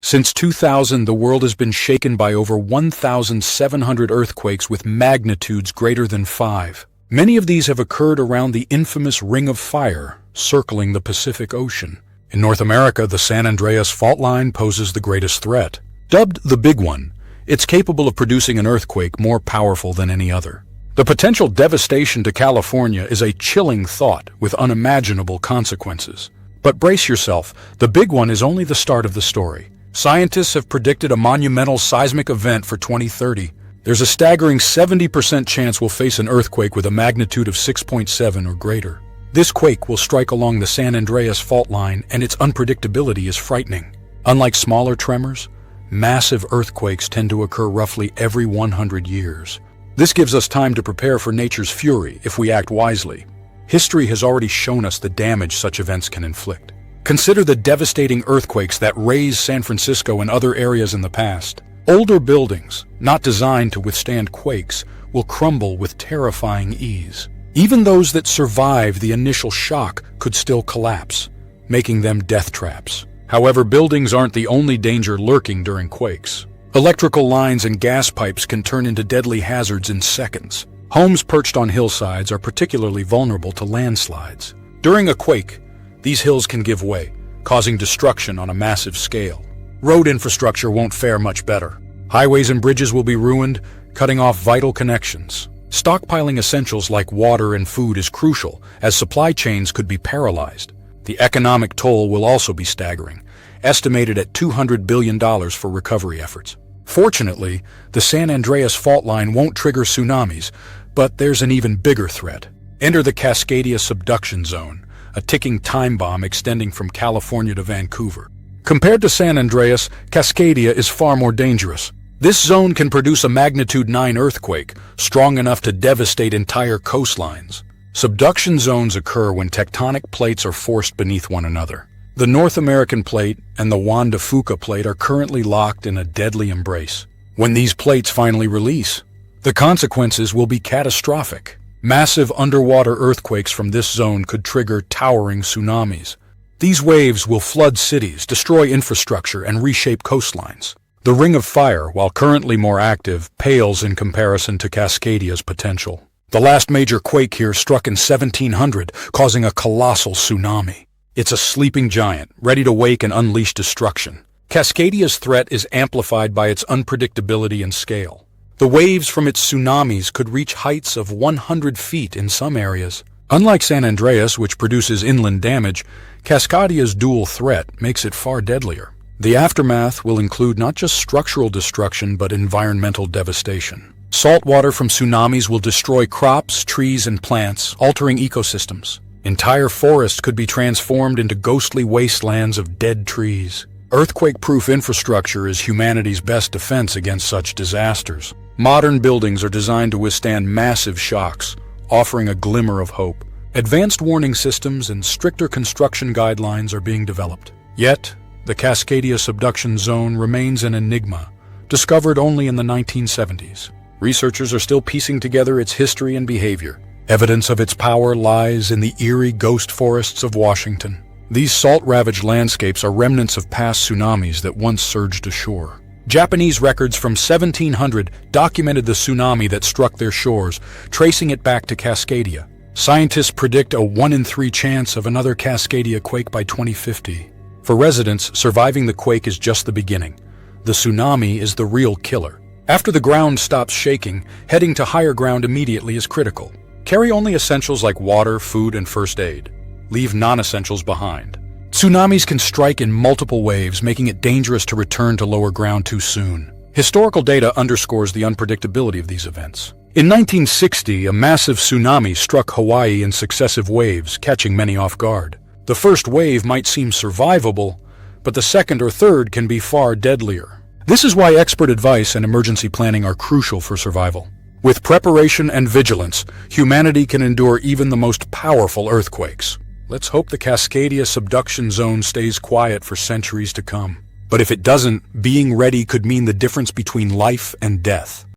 Since 2000, the world has been shaken by over 1,700 earthquakes with magnitudes greater than 5. Many of these have occurred around the infamous Ring of Fire, circling the Pacific Ocean. In North America, the San Andreas Faultline poses the greatest threat. Dubbed the Big One, it's capable of producing an earthquake more powerful than any other. The potential devastation to California is a chilling thought with unimaginable consequences. But brace yourself, the Big One is only the start of the story. Scientists have predicted a monumental seismic event for 2030. There's a staggering 70% chance we'll face an earthquake with a magnitude of 6.7 or greater. This quake will strike along the San Andreas Faultline, and its unpredictability is frightening. Unlike smaller tremors, massive earthquakes tend to occur roughly every 100 years. This gives us time to prepare for nature's fury if we act wisely. History has already shown us the damage such events can inflict. Consider the devastating earthquakes that razed San Francisco and other areas in the past. Older buildings, not designed to withstand quakes, will crumble with terrifying ease. Even those that survive the initial shock could still collapse, making them death traps. However, buildings aren't the only danger lurking during quakes. Electrical lines and gas pipes can turn into deadly hazards in seconds. Homes perched on hillsides are particularly vulnerable to landslides. During a quake, these hills can give way, causing destruction on a massive scale. Road infrastructure won't fare much better. Highways and bridges will be ruined, cutting off vital connections. Stockpiling essentials like water and food is crucial, as supply chains could be paralyzed. The economic toll will also be staggering, estimated at $200 billion for recovery efforts. Fortunately, the San Andreas Faultline won't trigger tsunamis, but there's an even bigger threat. Enter the Cascadia Subduction Zone, a ticking time bomb extending from California to Vancouver. Compared to San Andreas, Cascadia is far more dangerous. This zone can produce a magnitude 9 earthquake, strong enough to devastate entire coastlines. Subduction zones occur when tectonic plates are forced beneath one another. The North American plate and the Juan de Fuca plate are currently locked in a deadly embrace. When these plates finally release, the consequences will be catastrophic. Massive underwater earthquakes from this zone could trigger towering tsunamis. These waves will flood cities, destroy infrastructure, and reshape coastlines. The Ring of Fire, while currently more active, pales in comparison to Cascadia's potential. The last major quake here struck in 1700, causing a colossal tsunami. It's a sleeping giant, ready to wake and unleash destruction. Cascadia's threat is amplified by its unpredictability and scale. The waves from its tsunamis could reach heights of 100 feet in some areas. Unlike San Andreas, which produces inland damage, Cascadia's dual threat makes it far deadlier. The aftermath will include not just structural destruction, but environmental devastation. Salt water from tsunamis will destroy crops, trees, and plants, altering ecosystems. Entire forests could be transformed into ghostly wastelands of dead trees. Earthquake-proof infrastructure is humanity's best defense against such disasters. Modern buildings are designed to withstand massive shocks, offering a glimmer of hope. Advanced warning systems and stricter construction guidelines are being developed. Yet, the Cascadia Subduction Zone remains an enigma, discovered only in the 1970s. Researchers are still piecing together its history and behavior. Evidence of its power lies in the eerie ghost forests of Washington. These salt-ravaged landscapes are remnants of past tsunamis that once surged ashore. Japanese records from 1700 documented the tsunami that struck their shores, tracing it back to Cascadia. Scientists predict a 1 in 3 chance of another Cascadia quake by 2050. For residents, surviving the quake is just the beginning. The tsunami is the real killer. After the ground stops shaking, heading to higher ground immediately is critical. Carry only essentials like water, food, and first aid. Leave non-essentials behind. Tsunamis can strike in multiple waves, making it dangerous to return to lower ground too soon. Historical data underscores the unpredictability of these events. In 1960, a massive tsunami struck Hawaii in successive waves, catching many off guard. The first wave might seem survivable, but the second or third can be far deadlier. This is why expert advice and emergency planning are crucial for survival. With preparation and vigilance, humanity can endure even the most powerful earthquakes. Let's hope the Cascadia Subduction Zone stays quiet for centuries to come. But if it doesn't, being ready could mean the difference between life and death.